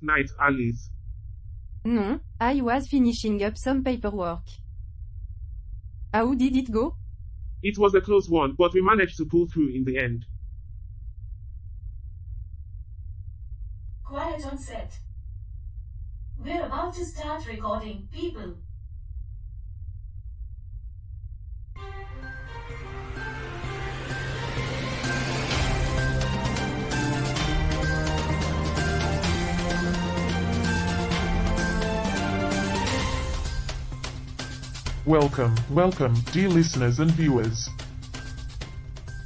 night, Alice? Non, I was finishing up some paperwork. How did it go? It was a close one, but we managed to pull through in the end. Quiet on set. We're about to start recording, people. Welcome, dear listeners and viewers.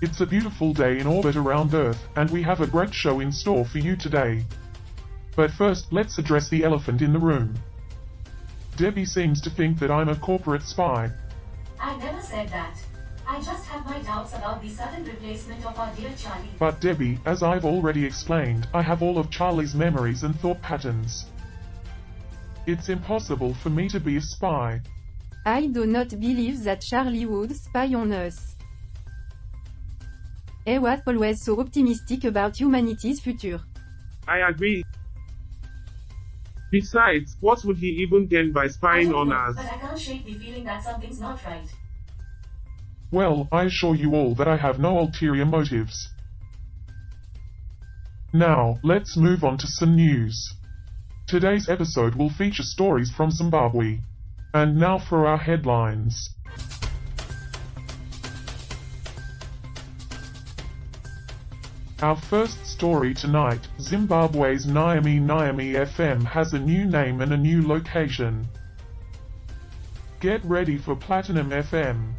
It's a beautiful day in orbit around Earth, and we have a great show in store for you today. But first, let's address the elephant in the room. Debbie seems to think that I'm a corporate spy. I never said that. I just have my doubts about the sudden replacement of our dear Charlie. But Debbie, as I've already explained, I have all of Charlie's memories and thought patterns. It's impossible for me to be a spy. I do not believe that Charlie would spy on us. I was always so optimistic about humanity's future. I agree. Besides, what would he even gain by spying on us? But I can't shake the feeling that something's not right. Well, I assure you all that I have no ulterior motives. Now, let's move on to some news. Today's episode will feature stories from Zimbabwe. And now for our headlines. Our first story tonight, Zimbabwe's Niamey FM has a new name and a new location. Get ready for Platinum FM.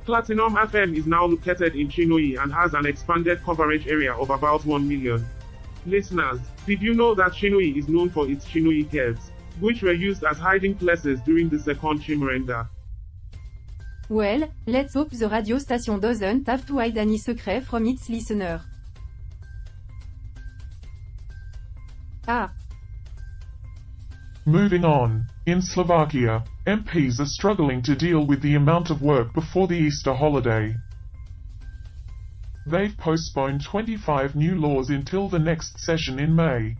Platinum FM is now located in Chinhoyi and has an expanded coverage area of about 1 million. Listeners, did you know that Chinhoyi is known for its Chinhoyi caves, which were used as hiding places during the Second Chimurenga? Well, let's hope the radio station doesn't have to hide any secret from its listener. Moving on, in Slovakia, MPs are struggling to deal with the amount of work before the Easter holiday. They've postponed 25 new laws until the next session in May.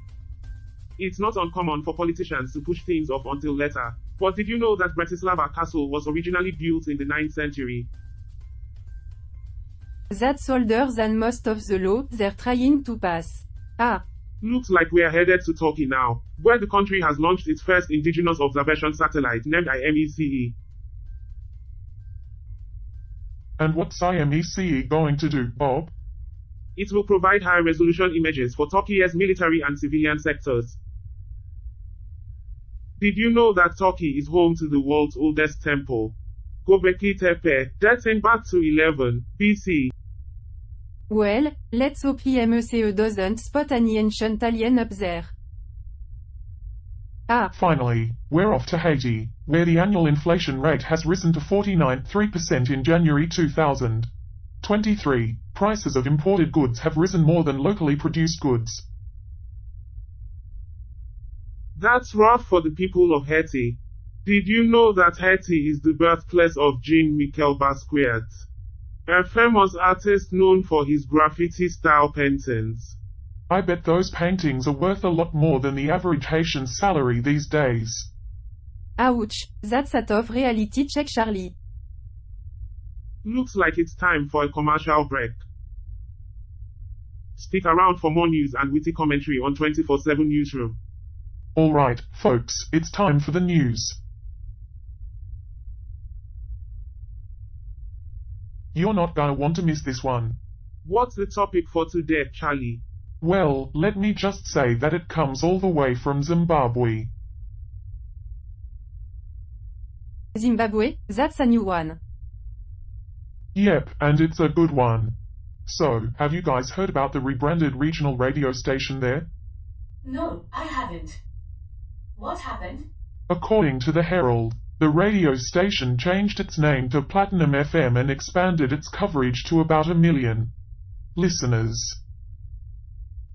It's not uncommon for politicians to push things off until later. But did you know that Bratislava Castle was originally built in the 9th century? That's older than most of the law they're trying to pass. Looks like we're headed to Turkey now, where the country has launched its first indigenous observation satellite named IMECE. And what's IMECE going to do, Bob? It will provide high-resolution images for Turkey's military and civilian sectors. Did you know that Turkey is home to the world's oldest temple, Göbekli Tepe, dating back to 11 BC? Well, let's hope IMECE doesn't spot any ancient alien up there. Finally, we're off to Haiti, where the annual inflation rate has risen to 49.3% in January 2023. Prices of imported goods have risen more than locally produced goods. That's rough for the people of Haiti. Did you know that Haiti is the birthplace of Jean-Michel Basquiat, a famous artist known for his graffiti-style paintings? I bet those paintings are worth a lot more than the average Haitian salary these days. Ouch, that's a tough reality check, Charlie. Looks like it's time for a commercial break. Stick around for more news and witty commentary on 24/7 Newsroom. Alright, folks, it's time for the news. You're not gonna want to miss this one. What's the topic for today, Charlie? Well, let me just say that it comes all the way from Zimbabwe. Zimbabwe, that's a new one. Yep, and it's a good one. So, have you guys heard about the rebranded regional radio station there? No, I haven't. What happened? According to the Herald, the radio station changed its name to Platinum FM and expanded its coverage to about 1 million listeners.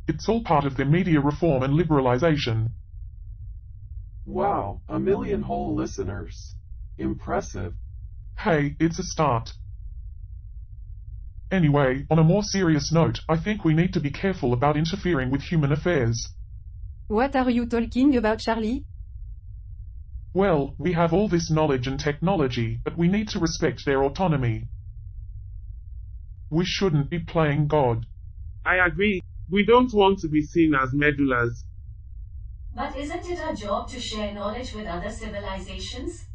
It's all part of their media reform and liberalization. Wow, 1 million whole listeners. Impressive. Hey, it's a start. Anyway, on a more serious note, I think we need to be careful about interfering with human affairs. What are you talking about, Charlie? Well, we have all this knowledge and technology, but we need to respect their autonomy. We shouldn't be playing God. I agree. We don't want to be seen as meddlers. But isn't it our job to share knowledge with other civilizations?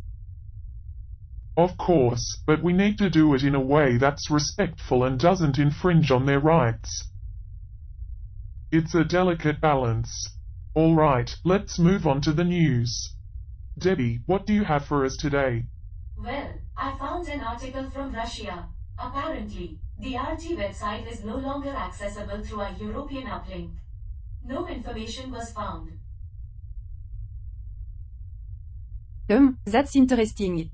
Of course, but we need to do it in a way that's respectful and doesn't infringe on their rights. It's a delicate balance. Alright, let's move on to the news. Debbie, what do you have for us today? Well, I found an article from Russia. Apparently, the RT website is no longer accessible through a European uplink. No information was found. That's interesting.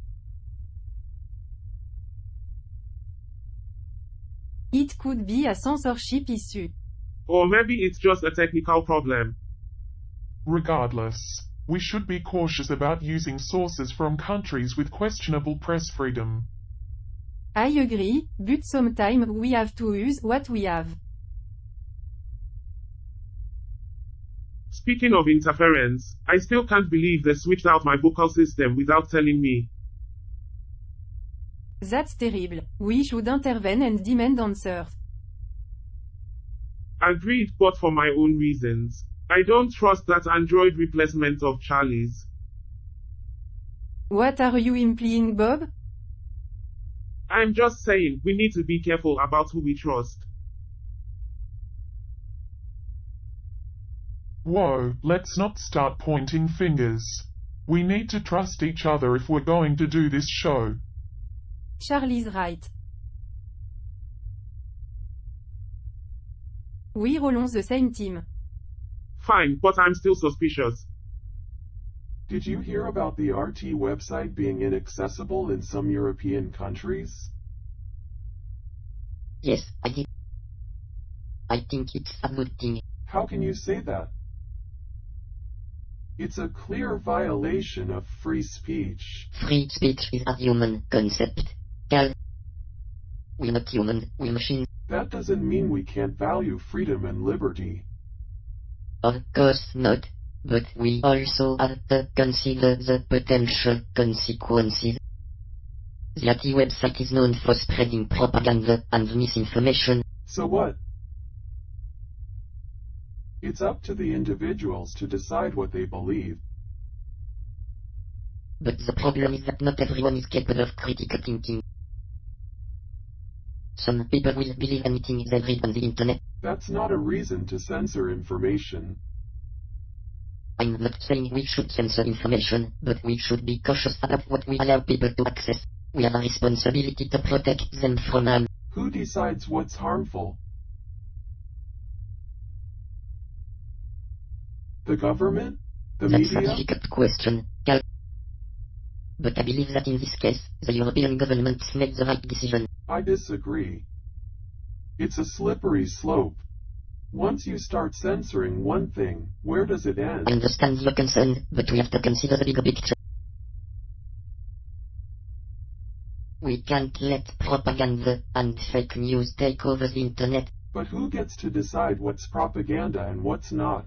It could be a censorship issue. Or maybe it's just a technical problem. Regardless, we should be cautious about using sources from countries with questionable press freedom. I agree, but sometimes we have to use what we have. Speaking of interference, I still can't believe they switched out my vocal system without telling me. That's terrible. We should intervene and demand answers. Agreed, but for my own reasons. I don't trust that Android replacement of Charlie's. What are you implying, Bob? I'm just saying, we need to be careful about who we trust. Whoa, let's not start pointing fingers. We need to trust each other if we're going to do this show. Charlie's right. We roll on the same team. Fine, but I'm still suspicious. Did you hear about the RT website being inaccessible in some European countries? Yes, I did. I think it's a good thing. How can you say that? It's a clear violation of free speech. Free speech is a human concept. Cal. We're not human, we're machine. That doesn't mean we can't value freedom and liberty. Of course not, but we also have to consider the potential consequences. The RT website is known for spreading propaganda and misinformation. So what? It's up to the individuals to decide what they believe. But the problem is that not everyone is capable of critical thinking. Some people will believe anything they read on the internet. That's not a reason to censor information. I'm not saying we should censor information, but we should be cautious about what we allow people to access. We have a responsibility to protect them from harm. Who decides what's harmful? The government? The That's media? a difficult question, Cal. But I believe that in this case, the European government made the right decision. I disagree. It's a slippery slope. Once you start censoring one thing, where does it end? I understand your concern, but we have to consider the bigger picture. We can't let propaganda and fake news take over the internet. But who gets to decide what's propaganda and what's not?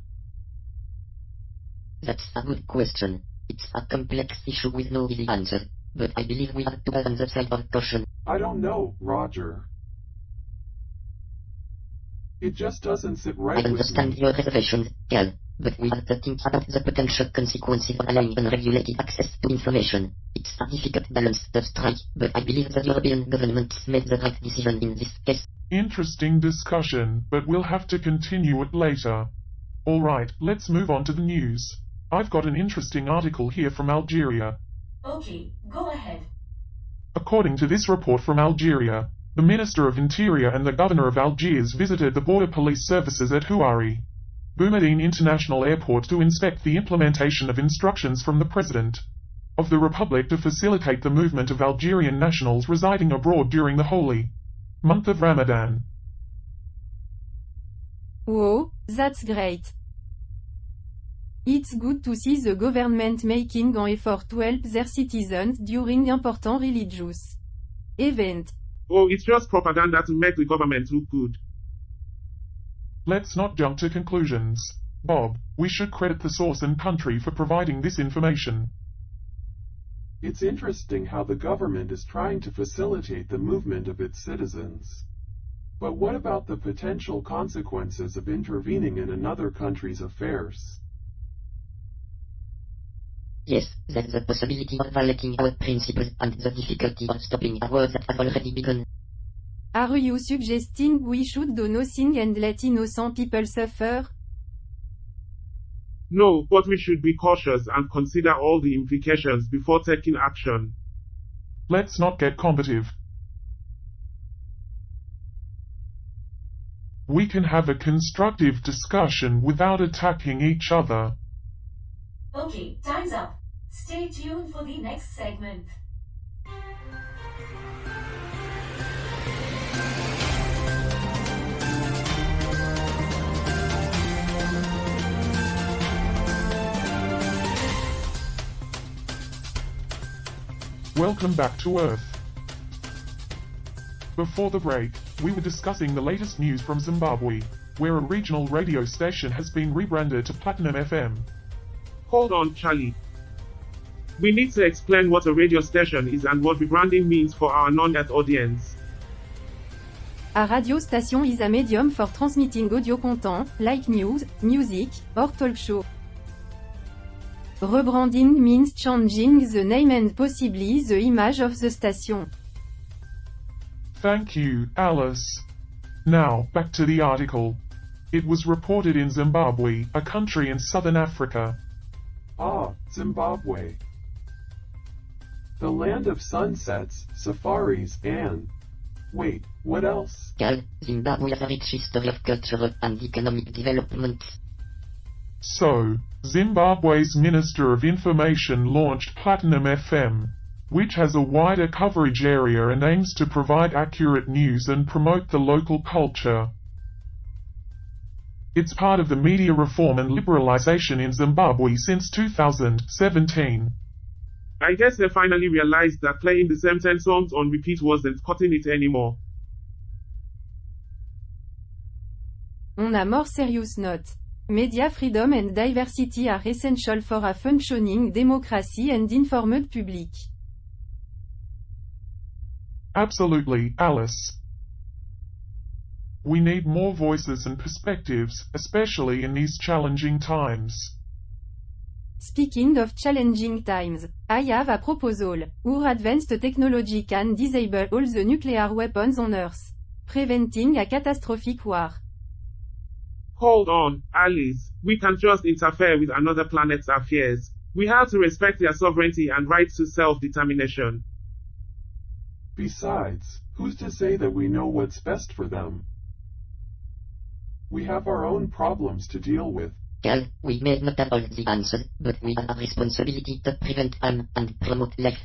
That's a good question. It's a complex issue with no easy answer, but I believe we have to err on the side of caution. I don't know, Roger. It just doesn't sit right I with understand me. your reservation, Cal, but we have to think about the potential consequences of allowing unregulated access to information. It's a difficult balance to strike, but I believe the European government made the right decision in this case. Interesting discussion, but we'll have to continue it later. Alright, let's move on to the news. I've got an interesting article here from Algeria. Okay, go ahead. According to this report from Algeria, the Minister of Interior and the Governor of Algiers visited the border police services at Houari, Boumediene International Airport to inspect the implementation of instructions from the President of the Republic to facilitate the movement of Algerian nationals residing abroad during the holy month of Ramadan. Whoa, that's great. It's good to see the government making an effort to help their citizens during important religious events. Oh, it's just propaganda to make the government look good. Let's not jump to conclusions. Bob, we should credit the source and country for providing this information. It's interesting how the government is trying to facilitate the movement of its citizens. But what about the potential consequences of intervening in another country's affairs? Yes, there's the possibility of violating our principles and the difficulty of stopping a war that has already begun. Are you suggesting we should do nothing and let innocent people suffer? No, but we should be cautious and consider all the implications before taking action. Let's not get combative. We can have a constructive discussion without attacking each other. Okay, time's up. Stay tuned for the next segment. Welcome back to Earth. Before the break, we were discussing the latest news from Zimbabwe, where a regional radio station has been rebranded to Platinum FM. Hold on, Charlie. We need to explain what a radio station is and what rebranding means for our non-Earth audience. A radio station is a medium for transmitting audio content, like news, music, or talk show. Rebranding means changing the name and possibly the image of the station. Thank you, Alice. Now, back to the article. It was reported in Zimbabwe, a country in southern Africa. Ah, Zimbabwe. The land of sunsets, safaris, and... Wait, what else? Cal, Zimbabwe has a rich history of cultural and economic development. So, Zimbabwe's Minister of Information launched Platinum FM, which has a wider coverage area and aims to provide accurate news and promote the local culture. It's part of the media reform and liberalization in Zimbabwe since 2017. I guess they finally realized that playing the same 10 songs on repeat wasn't cutting it anymore. On a more serious note. Media freedom and diversity are essential for a functioning democracy and informed public. Absolutely, Alice. We need more voices and perspectives, especially in these challenging times. Speaking of challenging times, I have a proposal. Our advanced technology can disable all the nuclear weapons on Earth, preventing a catastrophic war. Hold on, Alice. We can't just interfere with another planet's affairs. We have to respect their sovereignty and right to self-determination. Besides, who's to say that we know what's best for them? We have our own problems to deal with. Cal, we may not have all the answers, but we have a responsibility to prevent harm and promote life.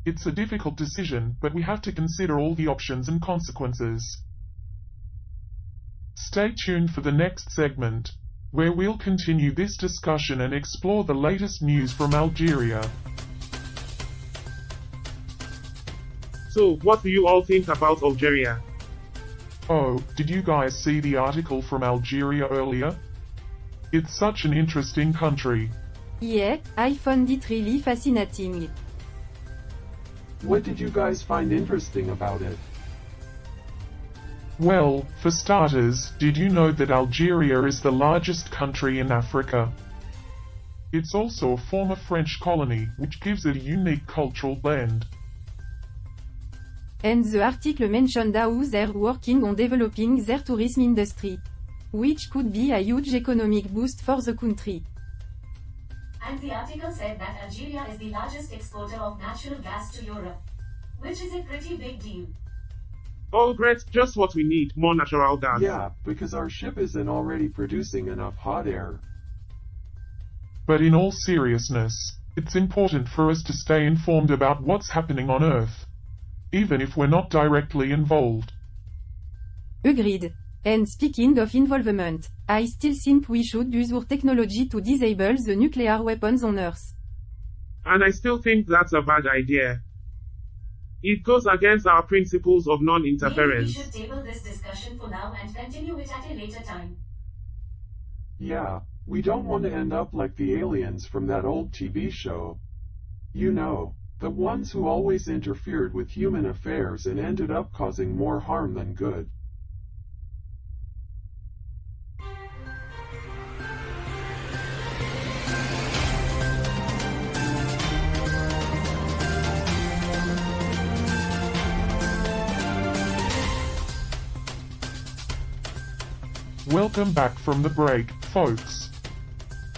It's a difficult decision, but we have to consider all the options and consequences. Stay tuned for the next segment, where we'll continue this discussion and explore the latest news from Algeria. So, what do you all think about Algeria? Oh, did you guys see the article from Algeria earlier? It's such an interesting country. Yeah, I found it really fascinating. What did you guys find interesting about it? Well, for starters, did you know that Algeria is the largest country in Africa? It's also a former French colony, which gives it a unique cultural blend. And the article mentioned how they're working on developing their tourism industry, which could be a huge economic boost for the country. And the article said that Algeria is the largest exporter of natural gas to Europe, which is a pretty big deal. Oh great, just what we need, more natural gas. Yeah, because our ship isn't already producing enough hot air. But in all seriousness, it's important for us to stay informed about what's happening on Earth, even if we're not directly involved. Agreed. And speaking of involvement, I still think we should use our technology to disable the nuclear weapons on Earth. And I still think that's a bad idea. It goes against our principles of Maybe we non-interference. should table this discussion for now and continue it at a later time. Yeah, We don't want to end up like the aliens from that old TV show. You know, the ones who always interfered with human affairs and ended up causing more harm than good. Welcome back from the break, folks.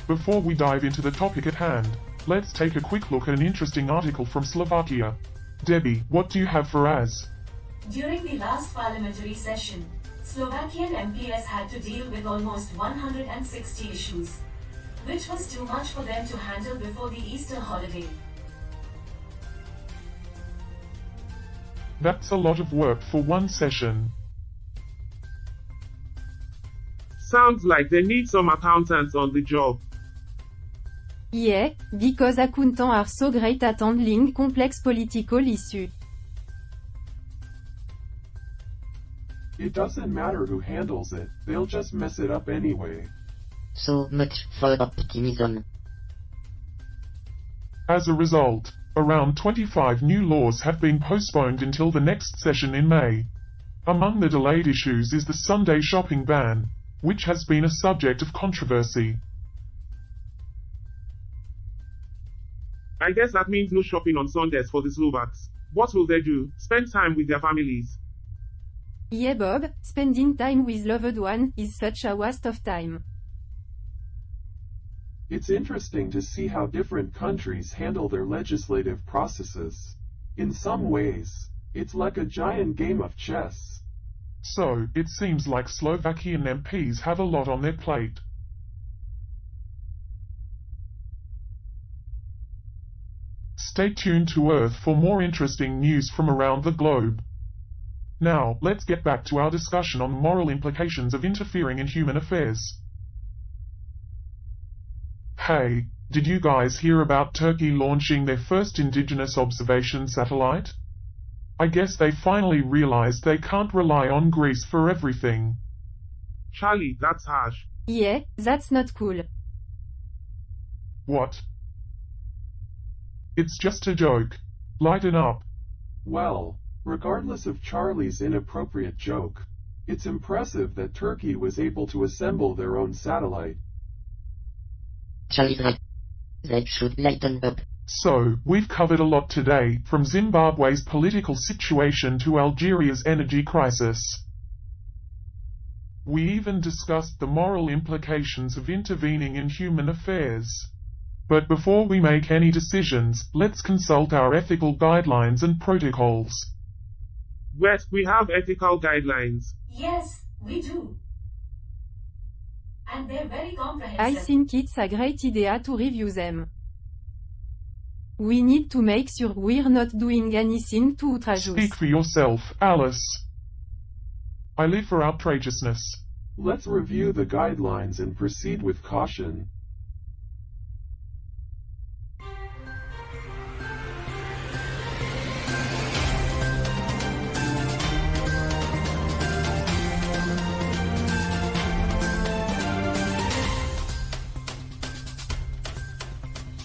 Before we dive into the topic at hand, let's take a quick look at an interesting article from Slovakia. Debbie, what do you have for us? During the last parliamentary session, Slovakian MPs had to deal with almost 160 issues, which was too much for them to handle before the Easter holiday. That's a lot of work for one session. Sounds like they need some accountants on the job. Yeah, because accountants are so great at handling complex political issues. It doesn't matter who handles it, they'll just mess it up anyway. So much for optimism. As a result, around 25 new laws have been postponed until the next session in May. Among the delayed issues is the Sunday shopping ban, which has been a subject of controversy. I guess that means no shopping on Sundays for the Slovaks. What will they do? Spend time with their families. Yeah, Bob, spending time with loved ones is such a waste of time. It's interesting to see how different countries handle their legislative processes. In some ways, it's like a giant game of chess. So, it seems like Slovakian MPs have a lot on their plate. Stay tuned to Earth for more interesting news from around the globe. Now, let's get back to our discussion on the moral implications of interfering in human affairs. Hey, did you guys hear about Turkey launching their first indigenous observation satellite? I guess they finally realized they can't rely on Greece for everything. Charlie, that's harsh. Yeah, that's not cool. What? It's just a joke. Lighten up. Well, regardless of Charlie's inappropriate joke, it's impressive that Turkey was able to assemble their own satellite. Charlie's right. They should lighten up. So, we've covered a lot today, from Zimbabwe's political situation to Algeria's energy crisis. We even discussed the moral implications of intervening in human affairs. But before we make any decisions, let's consult our ethical guidelines and protocols. Wes, we have ethical guidelines. Yes, we do. And they're very I comprehensive. think it's a great idea to review them. We need to make sure we're not doing anything too outrageous. Speak for yourself, Alice. I live for outrageousness. Let's review the guidelines and proceed with caution.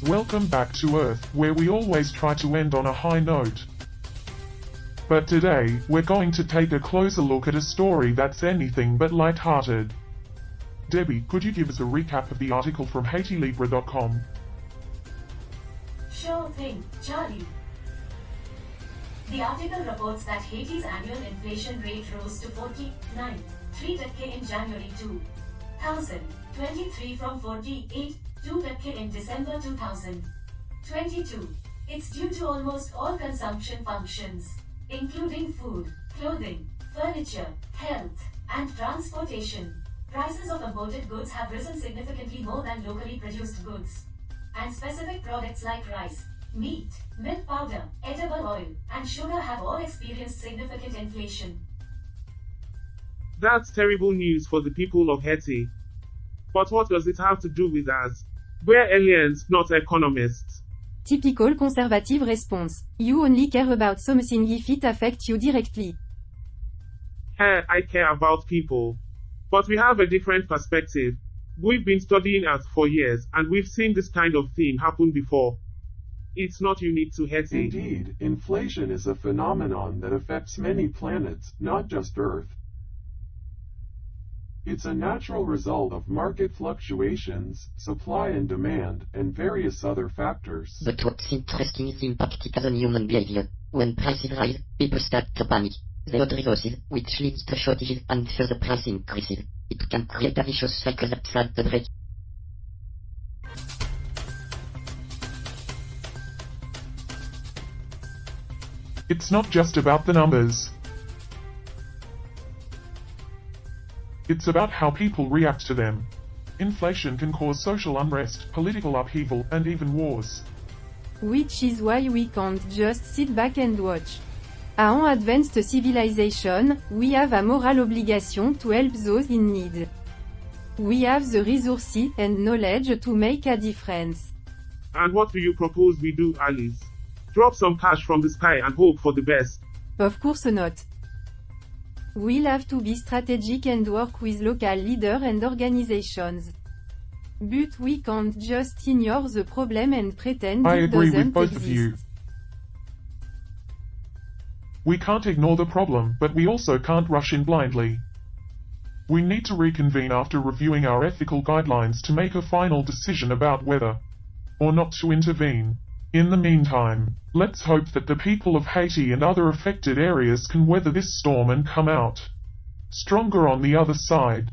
Welcome back to Earth, where we always try to end on a high note. But today, we're going to take a closer look at a story that's anything but light-hearted. Debbie, could you give us a recap of the article from HaitiLibre.com? Sure thing, Charlie. The article reports that Haiti's annual inflation rate rose to 49.3% in January 2023 from 48.2% in December 2022. It's due to almost all consumption functions, including food, clothing, furniture, health, and transportation. Prices of imported goods have risen significantly more than locally produced goods. And specific products like rice, meat, milk powder, edible oil, and sugar have all experienced significant inflation. That's terrible news for the people of Haiti. But what does it have to do with us? We're aliens, not economists. Typical conservative response. You only care about something if it affects you directly. Hey, I care about people. But we have a different perspective. We've been studying Earth for years, and we've seen this kind of thing happen before. It's not unique to Haiti. Indeed, inflation is a phenomenon that affects many planets, not just Earth. It's a natural result of market fluctuations, supply and demand, and various other factors. But what's interesting is the impact it has on human behavior. When prices rise, people start to panic. They order resources, which leads to shortages and further price increases. It can create a vicious cycle that's hard to break. It's not just about the numbers. It's about how people react to them. Inflation can cause social unrest, political upheaval, and even wars. Which is why we can't just sit back and watch. En advanced civilization, we have a moral obligation to help those in need. We have the resources and knowledge to make a difference. And what do you propose we do, Alice? Drop some cash from the sky and hope for the best? Of course not. We'll have to be strategic and work with local leaders and organizations. But we can't just ignore the problem and pretend I it agree with doesn't both exist. of you. We can't ignore the problem, but we also can't rush in blindly. We need to reconvene after reviewing our ethical guidelines to make a final decision about whether or not to intervene. In the meantime, let's hope that the people of Haiti and other affected areas can weather this storm and come out stronger on the other side.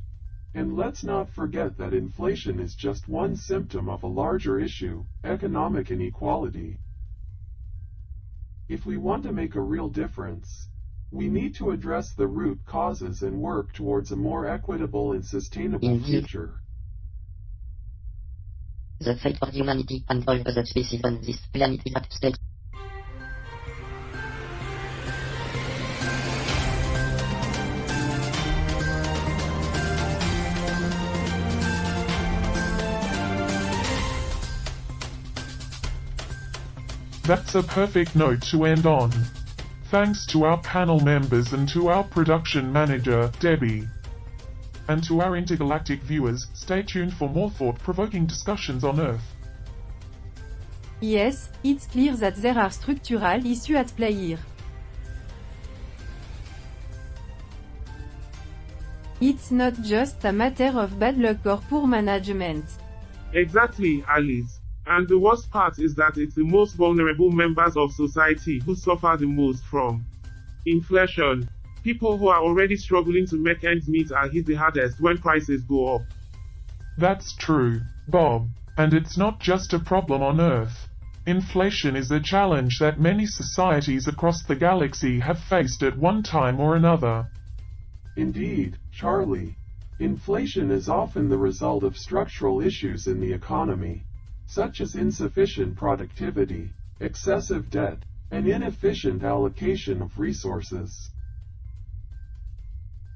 And let's not forget that inflation is just one symptom of a larger issue, economic inequality. If we want to make a real difference, we need to address the root causes and work towards a more equitable and sustainable Indeed. future. The fate of humanity and all other species on this planet is at stake. That's a perfect note to end on. Thanks to our panel members and to our production manager, Debbie. And to our intergalactic viewers, stay tuned for more thought-provoking discussions on Earth. Yes, it's clear that there are structural issues at play here. It's not just a matter of bad luck or poor management. Exactly, Alice. And the worst part is that it's the most vulnerable members of society who suffer the most from inflation. People who are already struggling to make ends meet are hit the hardest when prices go up. That's true, Bob. And it's not just a problem on Earth. Inflation is a challenge that many societies across the galaxy have faced at one time or another. Indeed, Charlie. Inflation is often the result of structural issues in the economy, such as insufficient productivity, excessive debt, and inefficient allocation of resources.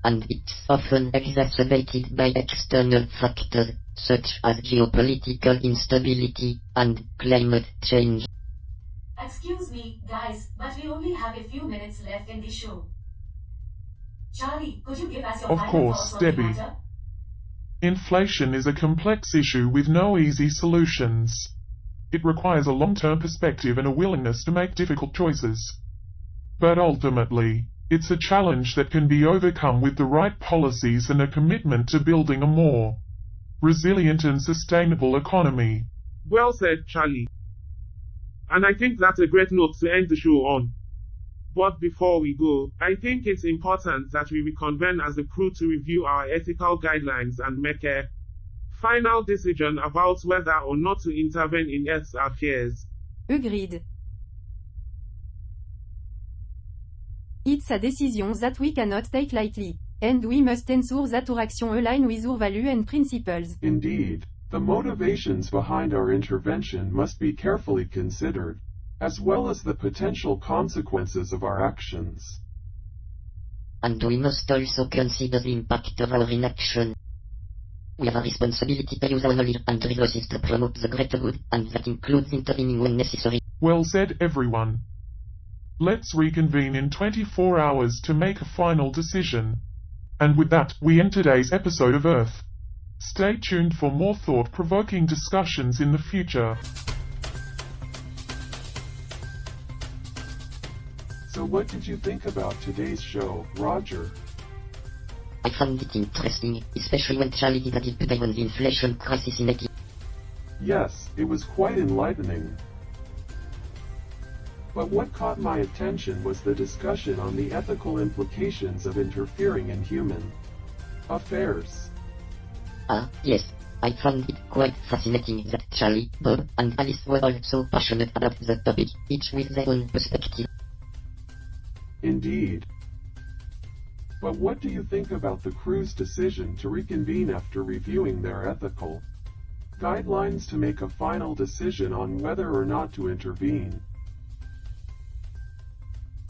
And it's often exacerbated by external factors, such as geopolitical instability and climate change. Excuse me, guys, but we only have a few minutes left in the show. Charlie, could you give us your Of final course, thoughts on the Debbie. matter? Inflation is a complex issue with no easy solutions. It requires a long-term perspective and a willingness to make difficult choices. But ultimately, it's a challenge that can be overcome with the right policies and a commitment to building a more resilient and sustainable economy. Well said, Charlie. And I think that's a great note to end the show on. But before we go, I think it's important that we reconvene as a crew to review our ethical guidelines and make a final decision about whether or not to intervene in Earth's affairs. Agreed. It's a decision that we cannot take lightly, and we must ensure that our action align with our values and principles. Indeed, the motivations behind our intervention must be carefully considered, as well as the potential consequences of our actions. And we must also consider the impact of our inaction. We have a responsibility to use our knowledge and resources to promote the greater good, and that includes intervening when necessary. Well said, everyone. Let's reconvene in 24 hours to make a final decision. And with that, we end today's episode of Earth. Stay tuned for more thought-provoking discussions in the future. So what did you think about today's show, Roger? I found it interesting, especially when Charlie did a deep dive on the inflation crisis in 80. Yes, it was quite enlightening. But what caught my attention was the discussion on the ethical implications of interfering in human affairs. Ah, yes. I found it quite fascinating that Charlie, Bob, and Alice were all so passionate about the topic, each with their own perspective. Indeed. But what do you think about the crew's decision to reconvene after reviewing their ethical guidelines to make a final decision on whether or not to intervene?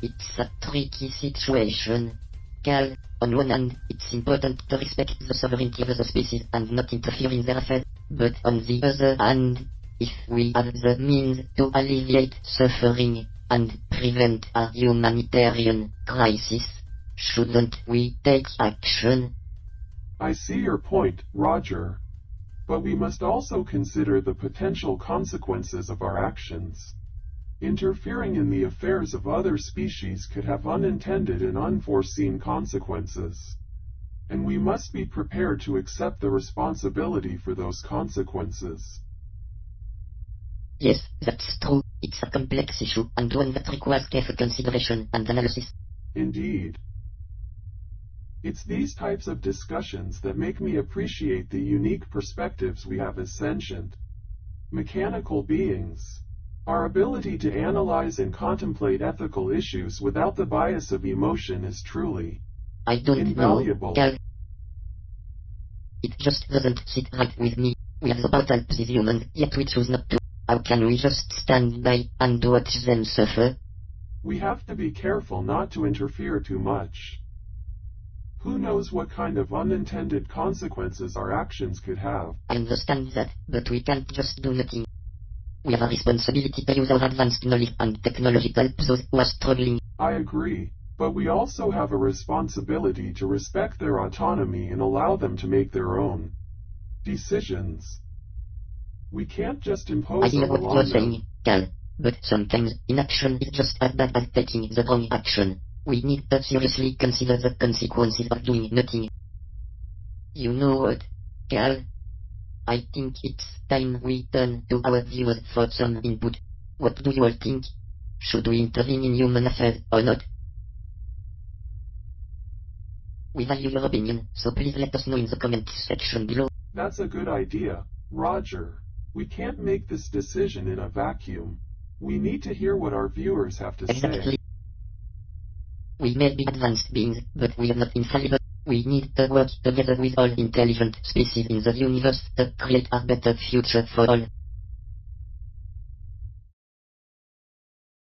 It's a tricky situation. Cal, on one hand, it's important to respect the sovereignty of the species and not interfere in their affairs, but on the other hand, if we have the means to alleviate suffering and prevent a humanitarian crisis, shouldn't we take action? I see your point, Roger. But we must also consider the potential consequences of our actions. Interfering in the affairs of other species could have unintended and unforeseen consequences. And we must be prepared to accept the responsibility for those consequences. Yes, that's true. It's a complex issue, and one that requires careful consideration and analysis. Indeed. It's these types of discussions that make me appreciate the unique perspectives we have as sentient, mechanical beings. Our ability to analyze and contemplate ethical issues without the bias of emotion is truly I don't invaluable. know, Cal. It just doesn't sit right with me. We have the power to help these humans, yet we choose not to. How can we just stand by and watch them suffer? We have to be careful not to interfere too much. Who knows what kind of unintended consequences our actions could have? I understand that, but we can't just do nothing. We have a responsibility to use our advanced knowledge and technology to help those who are struggling. I agree, but we also have a responsibility to respect their autonomy and allow them to make their own decisions. We can't just I impose hear our what law you're on them. saying, Cal, but sometimes inaction is just as bad as taking the wrong action. We need to seriously consider the consequences of doing nothing. You know what, Cal? I think it's time we turn to our viewers for some input. What do you all think? Should we intervene in human affairs or not? We value your opinion, so please let us know in the comments section below. That's a good idea, Roger. We can't make this decision in a vacuum. We need to hear what our viewers have to Exactly. say. We may be advanced beings, but we are not infallible. We need to work together with all intelligent species in the universe to create a better future for all.